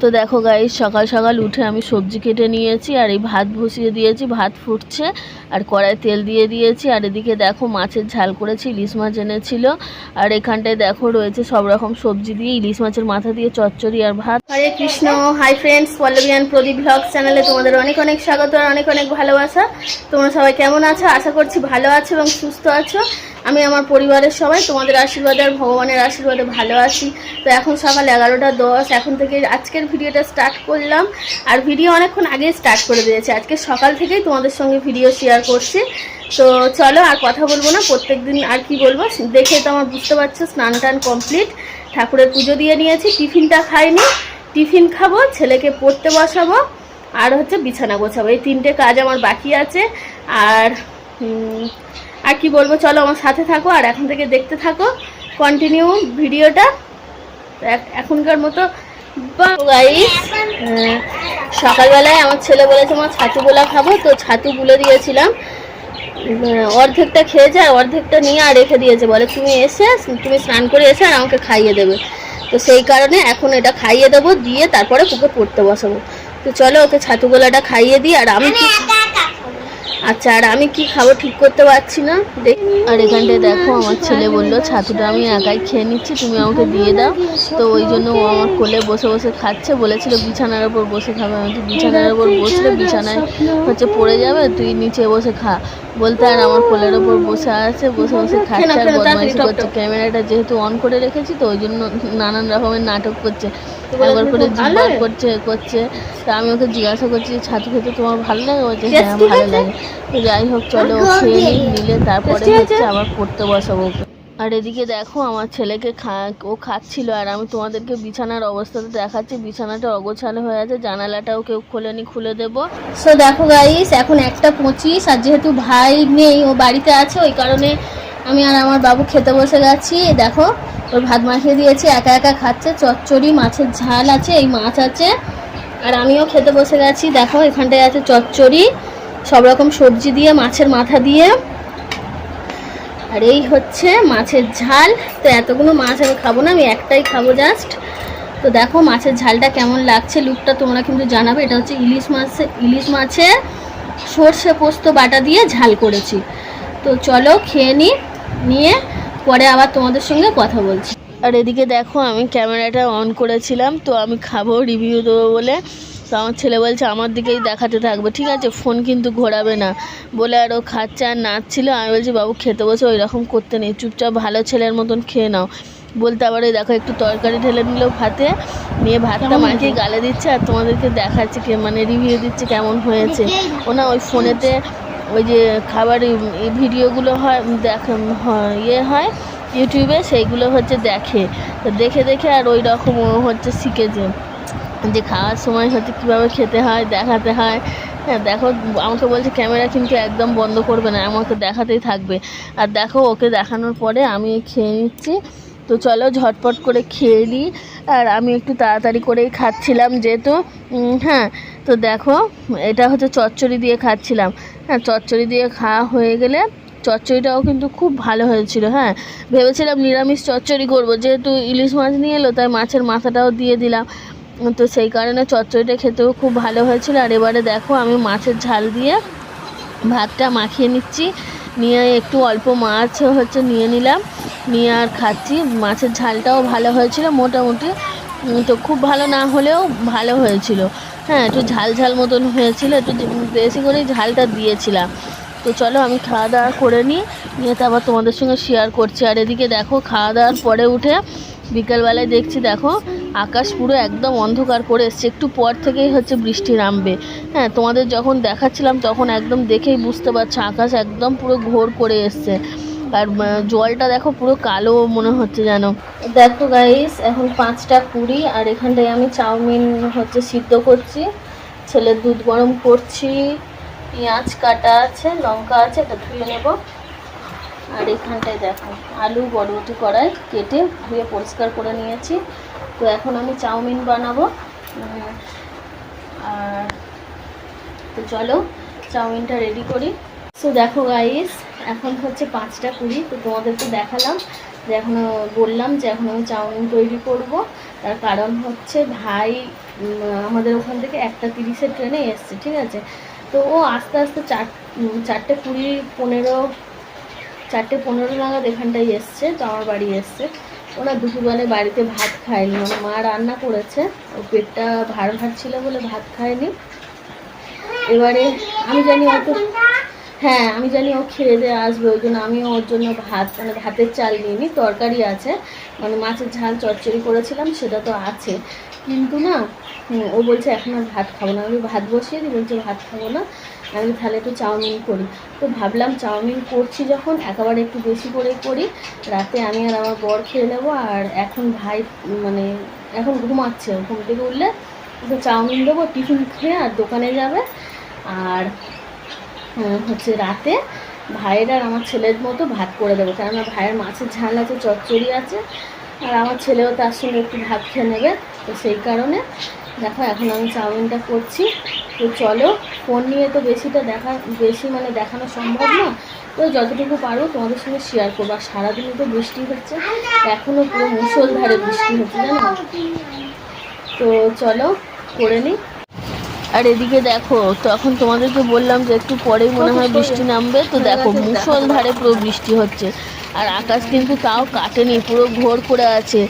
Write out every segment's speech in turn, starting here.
তো দেখো গাইস, সকাল সকাল উঠে আমি সবজি কেটে নিয়েছি আর এই ভাত বসিয়ে দিয়েছি, ভাত ফুটছে আর কড়াই তেল দিয়ে দিয়েছি। আর এদিকে দেখো মাছের ঝাল করেছি, ইলিশ মাছ এনেছিল। আর এখানটায় দেখো রয়েছে সব রকম সবজি দিয়ে, ইলিশ মাছের মাথা দিয়ে চচ্চড়ি আর ভাত। Hare Krishna, hi friends, Pallavi and Pradip blogs চ্যানেলে তোমাদের অনেক অনেক স্বাগত আর অনেক অনেক ভালোবাসা। তোমরা সবাই কেমন আছো? আশা করছি ভালো আছো এবং সুস্থ আছো। আমি আমার পরিবারের সবাই তোমাদের আশীর্বাদে আর ভগবানের আশীর্বাদে ভালো আছি। তো এখন সকাল 11টা 10, এখন থেকে আজকের ভিডিওটা স্টার্ট করলাম। আর ভিডিও অনেকক্ষণ আগে স্টার্ট করে দিয়েছি, আজকে সকাল থেকেই তোমাদের সঙ্গে ভিডিও শেয়ার করছি। তো চলো আর কথা বলবো না, প্রত্যেক দিন আর কি বলবো, দেখে তো আমার বুঝতে পারছো স্নান টান কমপ্লিট, ঠাকুরের পুজো দিয়ে নিয়েছি, টিফিনটা খাইনি, টিফিন খাবো, ছেলেকে পড়তে বসাবো আর হচ্ছে বিছানা গোছাবো, এই তিনটে কাজ আমার বাকি আছে। আর কি বলবো, চলো আমার সাথে থাকো আর এখন থেকে দেখতে থাকো কন্টিনিউ ভিডিওটা। এখনকার মতো সকালবেলায় আমার ছেলে বলেছে আমার ছাতু গোলা খাবো, তো ছাতু গুলে দিয়েছিলাম, অর্ধেকটা খেয়েছে আর অর্ধেকটা নিয়ে আর রেখে দিয়েছে, বলে তুমি স্নান করে এসে আর আমাকে খাইয়ে দেবে। তো সেই কারণে এখন এটা খাইয়ে দেবো, দিয়ে তারপরে ওকে পড়তে বসাবো। তো চলো ওকে ছাতু গোলাটা খাইয়ে দিই। আর আমি আচ্ছা, আর আমি কি খাবো ঠিক করতে পারছি না। আর এখানটায় দেখো আমার ছেলে বললো ছাতুটা আমি একাই খেয়ে নিচ্ছি, তুমি আমাকে দিয়ে দাও। তো ওই জন্য ও আমার কোলে বসে বসে খাচ্ছে, বলেছিল বিছানার ওপর বসে খাবে। আমি বিছানার ওপর বসলে বিছানায় হচ্ছে পড়ে যাবে, তুই নিচে বসে খা বলতে, আর আমার কোলের ওপর বসে আছে, বসে বসে খাচ্ছে আর বদমাইশি করছে। ক্যামেরাটা যেহেতু অন করে রেখেছি তো ওই জন্য নানান রকমের নাটক করছে, একবার করে জিজ্ঞাসা করছে। তা আমি ওকে জিজ্ঞাসা করছি ছাতু খেতে তোমার ভালো লাগে, বলছে হ্যাঁ ভালো লাগে। তো যাই হোক চলো খেয়ে নিলে তারপরে হচ্ছে আবার পড়তে বসাবো। আর এদিকে দেখো আমার ছেলেকে ও খাচ্ছিল আর আমি তোমাদেরকে বিছানার অবস্থাটা দেখাচ্ছি। বিছানাটা অগোছালো হয়ে আছে, জানালাটাও কেউ খোলেনি, খুলে দেবো। সো দেখো গাইস, এখন 1:25 আর যেহেতু ভাই নেই, ও বাড়িতে আছে, ওই কারণে আমি আর আমার বাবু খেতে বসে গেছি। দেখো ওর ভাত মাখিয়ে দিয়েছি, একা একা খাচ্ছে, চচ্চড়ি মাছের ঝাল আছে, এই মাছ আছে, আর আমিও খেতে বসে গেছি। দেখো এখানটায় আছে চচ্চড়ি, সব রকম সবজি দিয়ে, মাছের মাথা দিয়ে, আর এই হচ্ছে মাছের ঝাল। তো এতগুলো মাছ আমি খাবো না, আমি একটাই খাবো জাস্ট। তো দেখো মাছের ঝালটা কেমন লাগছে, লুকটা তোমরা কিন্তু জানাবে। এটা হচ্ছে ইলিশ মাছের সর্ষে পোস্ত বাটা দিয়ে ঝাল করেছি। তো চলো খেয়ে নিয়ে পরে আবার তোমাদের সঙ্গে কথা বলছি। আর এদিকে দেখো আমি ক্যামেরাটা অন করেছিলাম, তো আমি খাবো, রিভিউ দেবো বলে। তো আমার ছেলে বলছে আমার দিকেই দেখাতে থাকবে, ঠিক আছে, ফোন কিন্তু ঘোরাবে না বলে, আর ও খাচ্ছে আর নাচছিল। আমি বলছি বাবু খেতে বসে ওই রকম করতে নেই, চুপচাপ ভালো ছেলের মতন খেয়ে নাও বলতে, আবার এই দেখো একটু তরকারি ঢেলে নিল ভাতে, নিয়ে ভাতটা মাখিয়ে গালে দিচ্ছে আর তোমাদেরকে দেখাচ্ছে, মানে রিভিউ দিচ্ছে কেমন হয়েছে। ওনা ওই ফোনেতে ওই যে খাবার ভিডিওগুলো হয় হয় ইউটিউবে, সেইগুলো হচ্ছে দেখে, তো দেখে আর ওই রকম হচ্ছে শিখেছে যে খাওয়ার সময় হচ্ছে কীভাবে খেতে হয়, দেখাতে হয়। হ্যাঁ দেখো আমাকে বলছে ক্যামেরা কিন্তু একদম বন্ধ করবে না, আমাকে দেখাতেই থাকবে। আর দেখো ওকে দেখানোর পরে আমি খেয়ে নিচ্ছি। তো চলো ঝটপট করে খেয়ে নিই, আর আমি একটু তাড়াতাড়ি করেই খাচ্ছিলাম যেহেতু। হ্যাঁ তো দেখো এটা হচ্ছে চচ্চড়ি দিয়ে খাচ্ছিলাম। হ্যাঁ চচ্চড়ি দিয়ে খাওয়া হয়ে গেলে, চচ্চড়িটাও কিন্তু খুব ভালো হয়েছিল। হ্যাঁ ভেবেছিলাম নিরামিষ চচ্চড়ি করবো, যেহেতু ইলিশ মাছ নিয়ে এলো তাই মাছের মাথাটাও দিয়ে দিলাম, তো সেই কারণে চচ্চড়িটা খেতেও খুব ভালো হয়েছিল। আর এবারে দেখো আমি মাছের ঝাল দিয়ে ভাতটা মাখিয়ে নিচ্ছি, নিয়ে একটু অল্প মাছ হচ্ছে নিয়ে নিলাম, নিয়ে আর খাচ্ছি। মাছের ঝালটাও ভালো হয়েছিল মোটামুটি, তো খুব ভালো না হলেও ভালো হয়েছিল। হ্যাঁ একটু ঝাল মতন হয়েছিল, একটু বেশি করেই ঝালটা দিয়েছিলাম। তো চলো আমি খাওয়া দাওয়া করে নিয়ে তারপর তোমাদের সঙ্গে শেয়ার করছি। আর এদিকে দেখো খাওয়া দাওয়ার পরে উঠে বিকেলবেলায় দেখছি দেখো আকাশ পুরো একদম অন্ধকার করে এসছে, একটু পর থেকেই হচ্ছে বৃষ্টি নামবে। হ্যাঁ তোমাদের যখন দেখাচ্ছিলাম তখন একদম দেখেই বুঝতে পারছো আকাশ একদম পুরো ঘোর করে এসছে, আর জলটা দেখো পুরো কালো মনে হচ্ছে যেন। দেখো গাইস এখন 5:20 আর এখানটায় আমি চাউমিন হচ্ছে সিদ্ধ করছি, ছেলের দুধ গরম করছি, পেঁয়াজ কাটা আছে, লঙ্কা আছে, এটা ধুয়ে নেব। আর এখানটায় দেখো আলু বরবটি কড়াই কেটে ধুয়ে পরিষ্কার করে নিয়েছি। তো এখন আমি চাউমিন বানাবো। আর তো চলো চাউমিনটা রেডি করি। সো দেখো গাইস এখন হচ্ছে 5:20, তো তোমাদেরকে দেখালাম যে এখনও বললাম যে এখন আমি চাউমিন তৈরি করব। তার কারণ হচ্ছে ভাই আমাদের ওখান থেকে 1:30 ট্রেনে এসছে, ঠিক আছে। তো ও আস্তে আস্তে 4:20-4:15 নাগাদ এখানটায় এসছে, তো আমার বাড়ি এসছে। ওরা দুপুরবেলায় বাড়িতে ভাত খায়নি, মানে মা রান্না করেছে, ও পেটটা ভার ছিল বলে ভাত খায়নি। এবারে আমি জানি আমি জানি ও খেয়ে দিয়ে আসবে, ওই জন্য আমিও ওর জন্য ভাত, মানে ভাতের চাল নিয়ে নিই, তরকারি আছে, মানে মাছের ঝাল চচ্চড়ি করেছিলাম সেটা তো আছে, কিন্তু না ও বলছে এখন আর ভাত খাবো না। আমি ভাত বসিয়ে দিই, বলছে ভাত খাবো না, আমি তাহলে একটু চাউমিন করি। তো ভাবলাম চাউমিন করছি যখন একেবারে একটু বেশি করে করি, রাতে আমি আর আমার বর খেয়ে নেবো। আর এখন ভাই মানে এখন ঘুমাচ্ছে, ঘুম থেকে উঠলে তো চাউমিন দেবো, টিফিন খেয়ে আর দোকানে যাবে। আর হচ্ছে রাতে ভাইয়ের আর আমার ছেলের মতো ভাত করে দেবো, কেননা ভাইয়ের মাছের ঝাল আছে, চচ্চড়ি আছে, আর আমার ছেলেও তার সঙ্গে একটু ভাত খেয়ে নেবে। তো সেই কারণে দেখো এখন আমি চাউমিনটা করছি। তো চলো, ফোন নিয়ে তো বেশি মানে দেখানো সম্ভব না, তো যতটুকু পারো তোমাদের সঙ্গে শেয়ার করবো। আর সারাদিনে তো বৃষ্টি হচ্ছে, এখনও পুরো মুষলধারে বৃষ্টি হচ্ছে, জানো। তো চলো করে নিই। আর এদিকে দেখো, তখন তোমাদেরকে বললাম যে একটু পরেই মনে হয় বৃষ্টি নামবে, তো দেখো মুষলধারে পুরো বৃষ্টি হচ্ছে, আর আকাশ কিন্তু তাও কাটেনি, পুরো ঘোর করে আছে।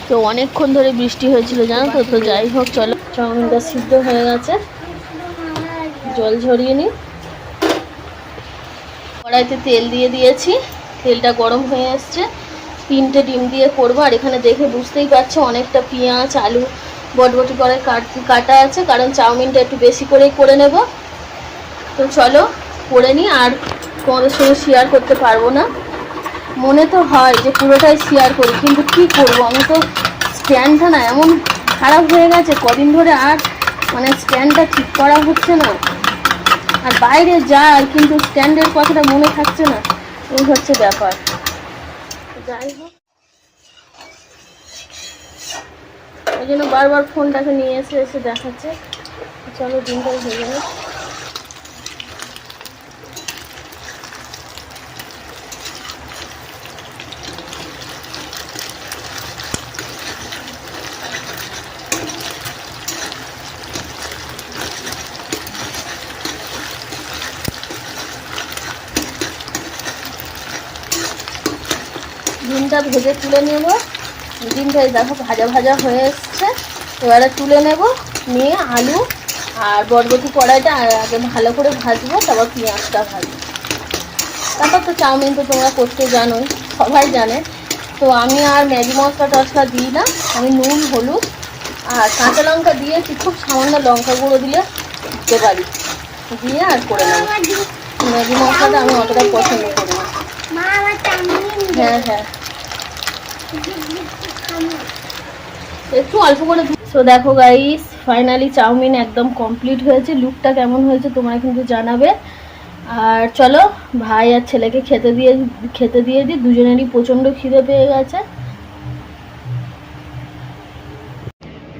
তো অনেকক্ষণ ধরে বৃষ্টি হয়েছিল, জানো তো। তো যাই হোক চলো, চাউমিনটা সিদ্ধ হয়ে গেছে, জল ঝরিয়ে নিই। কড়াইতে তেল দিয়ে দিয়েছি, তেলটা গরম হয়ে এসছে। 3টে ডিম দিয়ে করবো, আর এখানে দেখে বুঝতেই পারছো অনেকটা পেঁয়াজ, আলু, বটবটি করে কাটা আছে, কারণ চাউমিনটা একটু বেশি করেই করে নেব। তো চলো করে নিই, আর তোমাদের সঙ্গে শেয়ার করতে পারবো না। মনে তো হয় যে পুরোটাই শেয়ার করি, কিন্তু কি করব, আমি তো স্ট্যান্ডটা না এমন খারাপ হয়ে গেছে কদিন ধরে, আর মানে স্ট্যান্ডটা ঠিক করা হচ্ছে না, আর বাইরে যাই কিন্তু স্ট্যান্ডের কথাটা মনে থাকছে না, এই হচ্ছে ব্যাপার। যাই হোক, ওই জন্য বারবার ফোনটাকে নিয়ে এসে দেখাচ্ছে। চলো ডিমটা ভেজে নিই। ডিমটা ভেজে তুলে নেব। ডিমটা দেখো ভাজা ভাজা হয়ে এসছে, এবারে তুলে নেব, নিয়ে আলু আর বরবটি কড়াইটা আগে ভালো করে ভাজবো, তারপর পেঁয়াজটা ভাজবো। তারপর তো চাউমিন তো তোমরা করতে জানোই, সবাই জানে। তো আমি আর ম্যাগি মশলা টসলা দিই না, আমি নুন, হলুদ আর কাঁচা লঙ্কা দিয়েছি, খুব সামান্য লঙ্কা গুঁড়ো দিলে দিতে পারি, দিয়ে আর করে নেব। ম্যাগি মশলাটা আমি অতটা পছন্দ করি না। হ্যাঁ হ্যাঁ, একটু অল্প করে। সো দেখো গাইস, ফাইনালি চাউমিন একদম কমপ্লিট হয়েছে। লুকটা কেমন হয়েছে তোমরা কিন্তু জানাবে। আর চলো ভাই আর ছেলেকে খেতে দিয়ে দিই, দুজনেরই প্রচণ্ড খিদে পেয়ে গেছে।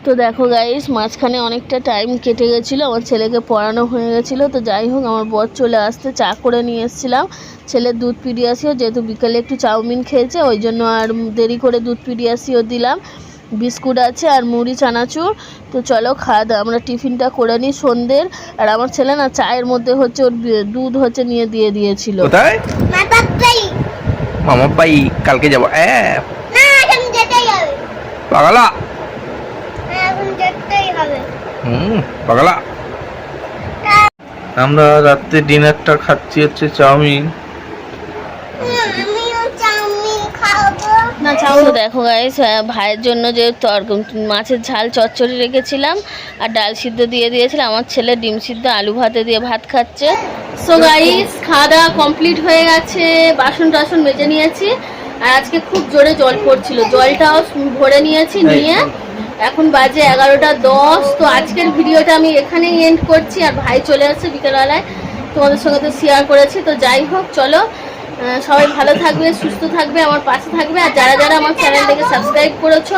তো দেখো গাইস, মাঝখানে অনেকটা টাইম কেটে গেছিলো, আমার ছেলেকে পড়ানো হয়ে গেছিলো। তো যাই হোক, আমার বর চলে আসতে চা করে নিয়ে এসেছিলাম, ছেলের দুধ পিডিয়াসিও, যেহেতু বিকালে একটু চাউমিন খেয়েছে ওই জন্য আর দেরি করে দুধ পিডিয়াসিও দিলাম, বিস্কুট আছে আর মুড়ি চানাচুর। তো চলো খাওয়া দাওয়া, আমরা টিফিনটা করে নিই সন্ধ্যের। আর আমার ছেলে না চায়ের মধ্যে হচ্ছে ওর দুধ হচ্ছে নিয়ে দিয়ে দিয়েছিল। কোথায়? মামা পাই কালকে যাবো। পাগলা, পাগলা। আমরা রাত্রে ডিনারটা খাচ্ছি হচ্ছে চাউমিন। না চাও। দেখো গাইস, ভাইয়ের জন্য যে মাছের ঝাল চচ্চড়ি রেখেছিলাম আর ডাল সিদ্ধ দিয়ে দিয়েছিলাম, আমার ছেলে ডিম সিদ্ধ আলু ভাতে দিয়ে ভাত খাচ্ছে। সো গাইস, খাওয়া দাওয়া কমপ্লিট হয়ে গেছে, বাসন টাসন মেজে নিয়েছি। আর আজকে খুব জোরে জল পড়ছিল, জলটাও ভরে নিয়েছি, নিয়ে এখন বাজে 11:10। তো আজকের ভিডিওটা আমি এখানেই এন্ড করছি। আর ভাই চলে আসছে বিকেলবেলায়, তোমাদের সঙ্গে তো শেয়ার করেছি। তো যাই হোক চলো, সবাই ভালো থাকবে, সুস্থ থাকবে, আমার পাশে থাকবে। আর যারা যারা আমার চ্যানেলটাকে সাবস্ক্রাইব করেছো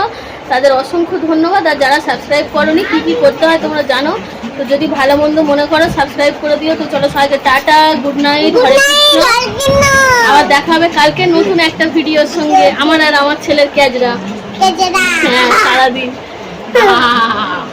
তাদের অসংখ্য ধন্যবাদ। আর যারা সাবস্ক্রাইব করোনি, কী কী করতে হয় তোমরা জানো, তো যদি ভালো মন্দ মনে করো সাবস্ক্রাইব করে দিও। তো চলো সবাইকে টাটা, গুড নাইট, হরে কৃষ্ণ। আবার দেখা হবে কালকে নতুন একটা ভিডিওর সঙ্গে, আমার আর আমার ছেলের ক্যাজরা। হ্যাঁ, সারাদিন। বাহ।